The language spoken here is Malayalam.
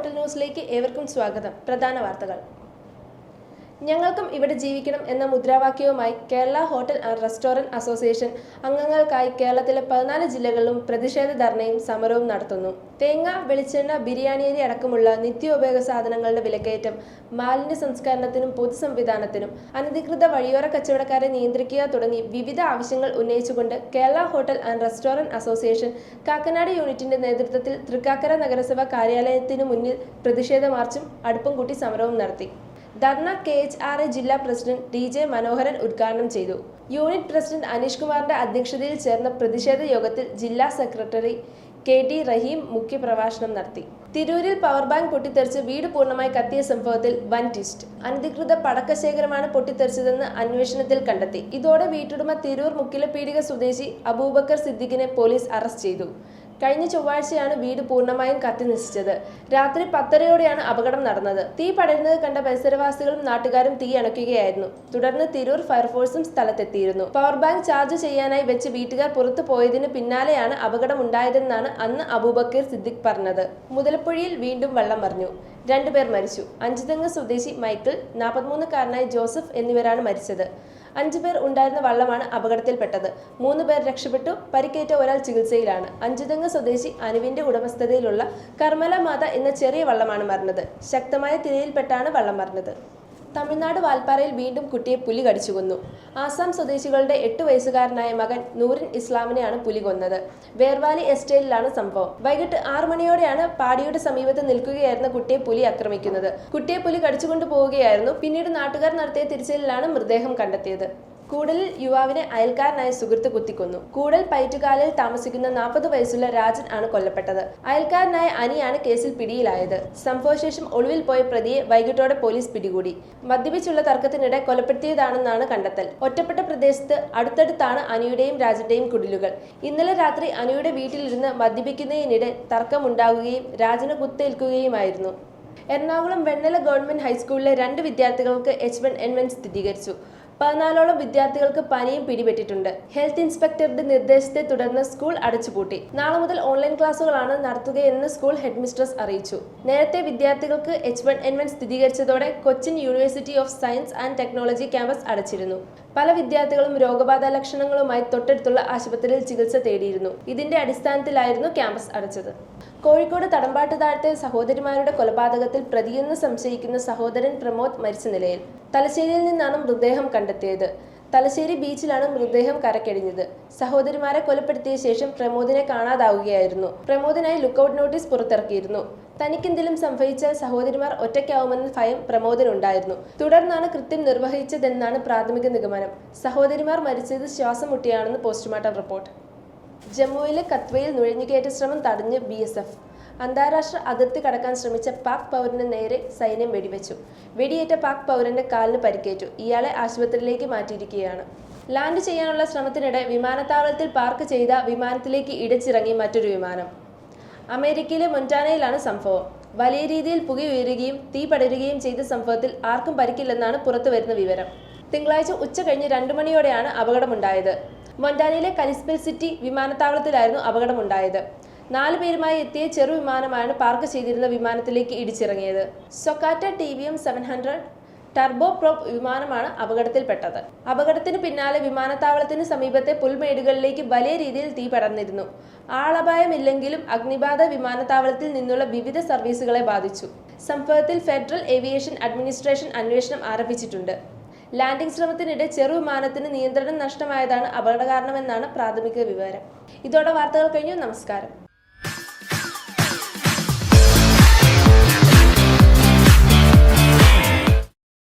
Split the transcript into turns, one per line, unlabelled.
ഹോട്ടൽ ന്യൂസിലേക്ക് ഏവർക്കും സ്വാഗതം. പ്രധാന വാർത്തകൾ. ഞങ്ങൾക്കും ഇവിടെ ജീവിക്കണം എന്ന മുദ്രാവാക്യവുമായി Kerala hotel and restaurant association അംഗങ്ങൾക്കായി കേരളത്തിലെ 14 ജില്ലകളിലും പ്രതിഷേധ ധർണയും സമരവും നടത്തുന്നു. തേങ്ങ, വെളിച്ചെണ്ണ, ബിരിയാണിയരി അടക്കമുള്ള നിത്യോപയോഗ സാധനങ്ങളുടെ വിലക്കയറ്റം, മാലിന്യ സംസ്കരണത്തിനും പൊതുസംവിധാനത്തിനും, അനധികൃത വഴിയോര കച്ചവടക്കാരെ നിയന്ത്രിക്കുക തുടങ്ങി വിവിധ ആവശ്യങ്ങൾ ഉന്നയിച്ചുകൊണ്ട് Kerala hotel and restaurant association Kakkanad യൂണിറ്റിന്റെ നേതൃത്വത്തിൽ തൃക്കാക്കര നഗരസഭ കാര്യാലയത്തിനു മുന്നിൽ പ്രതിഷേധ മാർച്ചും അടുപ്പം കൂട്ടി സമരവും നടത്തി. ധർണ KHRA ജില്ലാ പ്രസിഡന്റ് DJ മനോഹരൻ ഉദ്ഘാടനം ചെയ്തു. യൂണിറ്റ് പ്രസിഡന്റ് അനീഷ് കുമാറിന്റെ അധ്യക്ഷതയിൽ ചേർന്ന പ്രതിഷേധ യോഗത്തിൽ ജില്ലാ സെക്രട്ടറി KD റഹീം മുഖ്യപ്രഭാഷണം നടത്തി. തിരൂരിൽ പവർ ബാങ്ക് പൊട്ടിത്തെറിച്ച് വീട് പൂർണ്ണമായി കത്തിയ സംഭവത്തിൽ വൻ ട്വിസ്റ്റ്. അനധികൃത പടക്കശേഖരമാണ് പൊട്ടിത്തെറിച്ചതെന്ന് അന്വേഷണത്തിൽ കണ്ടെത്തി. ഇതോടെ വീട്ടുടമ തിരൂർ മുക്കിലപീടിക സ്വദേശി അബൂബക്കർ സിദ്ദിഖിനെ പോലീസ് അറസ്റ്റ് ചെയ്തു. കഴിഞ്ഞ ചൊവ്വാഴ്ചയാണ് വീട് പൂർണ്ണമായും കത്തി നശിച്ചത്. രാത്രി 10:30-ഓടെയാണ് അപകടം നടന്നത്. തീ പടരുന്നത് കണ്ട പരിസരവാസികളും നാട്ടുകാരും തീ അണയ്ക്കുകയായിരുന്നു. തുടർന്ന് തിരൂർ ഫയർഫോഴ്സും സ്ഥലത്തെത്തിയിരുന്നു. പവർ ബാങ്ക് ചാർജ് ചെയ്യാനായി വെച്ച് വീട്ടുകാർ പുറത്തു പോയതിന് പിന്നാലെയാണ് അപകടം ഉണ്ടായതെന്നാണ് അന്ന് അബൂബക്കർ സിദ്ദിഖ് പറഞ്ഞത്. മുതലപ്പുഴയിൽ വീണ്ടും വെള്ളം മറിഞ്ഞു. 2 പേർ മരിച്ചു. അഞ്ചുതെങ്ങ് സ്വദേശി മൈക്കിൾ, 43-കാരനായ ജോസഫ് എന്നിവരാണ് മരിച്ചത്. 5 പേർ ഉണ്ടായിരുന്ന വള്ളമാണ് അപകടത്തിൽപ്പെട്ടത്. 3 പേർ രക്ഷപ്പെട്ടു. പരിക്കേറ്റ ഒരാൾ ചികിത്സയിലാണ്. അഞ്ചുതെങ്ങ് സ്വദേശി അനുവിന്റെ ഉടമസ്ഥതയിലുള്ള കർമ്മല മാത എന്ന ചെറിയ വള്ളമാണ് മറിഞ്ഞത്. ശക്തമായ തിരയിൽപ്പെട്ടാണ് വള്ളം മറിഞ്ഞത്. തമിഴ്നാട് വാൽപ്പാറയിൽ വീണ്ടും കുട്ടിയെ പുലി കടിച്ചു കൊന്നു. ആസാം സ്വദേശികളുടെ 8 വയസ്സുകാരനായ മകൻ നൂറിൻ ഇസ്ലാമിനെയാണ് പുലി കൊന്നത്. വേർവാലി എസ്റ്റേറ്റിലാണ് സംഭവം. വൈകിട്ട് 6 മണിയോടെയാണ് പാടിയുടെ സമീപത്ത് നിൽക്കുകയായിരുന്ന കുട്ടിയെ പുലി ആക്രമിക്കുന്നത്. കുട്ടിയെ പുലി കടിച്ചുകൊണ്ടു പോവുകയായിരുന്നു. പിന്നീട് നാട്ടുകാർ നടത്തിയ തിരച്ചിലിലാണ് മൃതദേഹം കണ്ടെത്തിയത്. കൂടലിൽ യുവാവിനെ അയൽക്കാരനായ സുഹൃത്ത് കുത്തിക്കൊന്നു. കൂടൽ പൈറ്റുകാലിൽ താമസിക്കുന്ന 40 വയസ്സുള്ള രാജൻ ആണ് കൊല്ലപ്പെട്ടത്. അയൽക്കാരനായ അനിയാണ് കേസിൽ പിടിയിലായത്. സംഭവശേഷം ഒളിവിൽ പോയ പ്രതിയെ വൈകിട്ടോടെ പോലീസ് പിടികൂടി. മദ്യപിച്ചുള്ള തർക്കത്തിനിടെ കൊലപ്പെടുത്തിയതാണെന്നാണ് കണ്ടെത്തൽ. ഒറ്റപ്പെട്ട പ്രദേശത്ത് അടുത്തടുത്താണ് അനിയുടെയും രാജന്റെയും കുടിലുകൾ. ഇന്നലെ രാത്രി അനിയുടെ വീട്ടിലിരുന്ന് മദ്യപിക്കുന്നതിനിടെ തർക്കമുണ്ടാകുകയും രാജന് കുത്തേൽക്കുകയുമായിരുന്നു. എറണാകുളം വെണ്ണല ഗവൺമെന്റ് ഹൈസ്കൂളിലെ 2 വിദ്യാർത്ഥികൾക്ക് H1N1 സ്ഥിരീകരിച്ചു. 14ഓളം വിദ്യാർത്ഥികൾക്ക് പനിയും പിടിപെട്ടിട്ടുണ്ട്. ഹെൽത്ത് ഇൻസ്പെക്ടറുടെ നിർദ്ദേശത്തെ തുടർന്ന് സ്കൂൾ അടച്ചുപൂട്ടി. നാളെ മുതൽ ഓൺലൈൻ ക്ലാസുകളാണ് നടത്തുകയെന്ന് സ്കൂൾ ഹെഡ്മിസ്ട്രസ് അറിയിച്ചു. നേരത്തെ വിദ്യാർത്ഥികൾക്ക് H1N1 സ്ഥിരീകരിച്ചതോടെ Cochin university of science and technology campus അടച്ചിരുന്നു. പല വിദ്യാർത്ഥികളും രോഗബാധ ലക്ഷണങ്ങളുമായി തൊട്ടടുത്തുള്ള ആശുപത്രിയിൽ ചികിത്സ തേടിയിരുന്നു. ഇതിന്റെ അടിസ്ഥാനത്തിലായിരുന്നു ക്യാമ്പസ് അടച്ചത്. കോഴിക്കോട് തടമ്പാട്ട് താഴത്തെ സഹോദരിമാരുടെ കൊലപാതകത്തിൽ പ്രതിയെന്ന് സംശയിക്കുന്ന സഹോദരൻ പ്രമോദ് മരിച്ച നിലയിൽ. തലശ്ശേരിയിൽ നിന്നാണ് മൃതദേഹം കണ്ടെത്തിയത്. തലശ്ശേരി ബീച്ചിലാണ് മൃതദേഹം കരക്കടിഞ്ഞത്. സഹോദരിമാരെ കൊലപ്പെടുത്തിയ ശേഷം പ്രമോദിനെ കാണാതാവുകയായിരുന്നു. പ്രമോദിനായി ലുക്കൌട്ട് നോട്ടീസ് പുറത്തിറക്കിയിരുന്നു. തനിക്കെന്തെങ്കിലും സംഭവിച്ചാൽ സഹോദരിമാർ ഒറ്റയ്ക്കാവുമെന്ന ഭയം പ്രമോദിനുണ്ടായിരുന്നു. തുടർന്നാണ് കൃത്യം നിർവഹിച്ചതെന്നാണ് പ്രാഥമിക നിഗമനം. സഹോദരിമാർ മരിച്ചത് ശ്വാസം മുട്ടിയാണെന്ന് പോസ്റ്റ്മോർട്ടം റിപ്പോർട്ട്. ജമ്മുവിലെ കത്വയിൽ നുഴഞ്ഞുകയറ്റ ശ്രമം തടഞ്ഞ് BSF. അന്താരാഷ്ട്ര അതിർത്തി കടക്കാൻ ശ്രമിച്ച പാക് പൗരന് നേരെ സൈന്യം വെടിവെച്ചു. വെടിയേറ്റ പാക് പൗരന്റെ കാലിന് പരിക്കേറ്റു. ഇയാളെ ആശുപത്രിയിലേക്ക് മാറ്റിയിരിക്കുകയാണ്. ലാൻഡ് ചെയ്യാനുള്ള ശ്രമത്തിനിടെ വിമാനത്താവളത്തിൽ പാർക്ക് ചെയ്ത വിമാനത്തിലേക്ക് ഇടിച്ചിറങ്ങി മറ്റൊരു വിമാനം. അമേരിക്കയിലെ മൊന്റാനയിലാണ് സംഭവം. വലിയ രീതിയിൽ പുകയുയരുകയും തീ പടരുകയും ചെയ്ത സംഭവത്തിൽ ആർക്കും പരിക്കില്ലെന്നാണ് പുറത്തുവരുന്ന വിവരം. തിങ്കളാഴ്ച ഉച്ച കഴിഞ്ഞ് 2 മണിയോടെയാണ് അപകടമുണ്ടായത്. മൊന്റാനയിലെ കലിസ്പെൽ സിറ്റി വിമാനത്താവളത്തിലായിരുന്നു അപകടമുണ്ടായത്. 4 പേരുമായി എത്തിയ ചെറു വിമാനമാണ് പാർക്ക് ചെയ്തിരുന്ന വിമാനത്തിലേക്ക് ഇടിച്ചിറങ്ങിയത്. സൊക്കാറ്റ TVM 700 ടർബോ പ്രോപ്പ് വിമാനമാണ് അപകടത്തിൽപ്പെട്ടത്. അപകടത്തിന് പിന്നാലെ വിമാനത്താവളത്തിന് സമീപത്തെ പുൽമേടുകളിലേക്ക് വലിയ രീതിയിൽ തീ പടർന്നിരുന്നു. ആളപായമില്ലെങ്കിലും അഗ്നിബാധ വിമാനത്താവളത്തിൽ നിന്നുള്ള വിവിധ സർവീസുകളെ ബാധിച്ചു. സംഭവത്തിൽ ഫെഡറൽ ഏവിയേഷൻ അഡ്മിനിസ്ട്രേഷൻ അന്വേഷണം ആരംഭിച്ചിട്ടുണ്ട്. ലാൻഡിംഗ് ശ്രമത്തിനിടെ ചെറുവിമാനത്തിന് നിയന്ത്രണം നഷ്ടമായതാണ് അപകട കാരണമെന്നാണ് പ്രാഥമിക വിവരം. ഇതോടെ വാർത്തകൾ കഴിഞ്ഞു. നമസ്കാരം.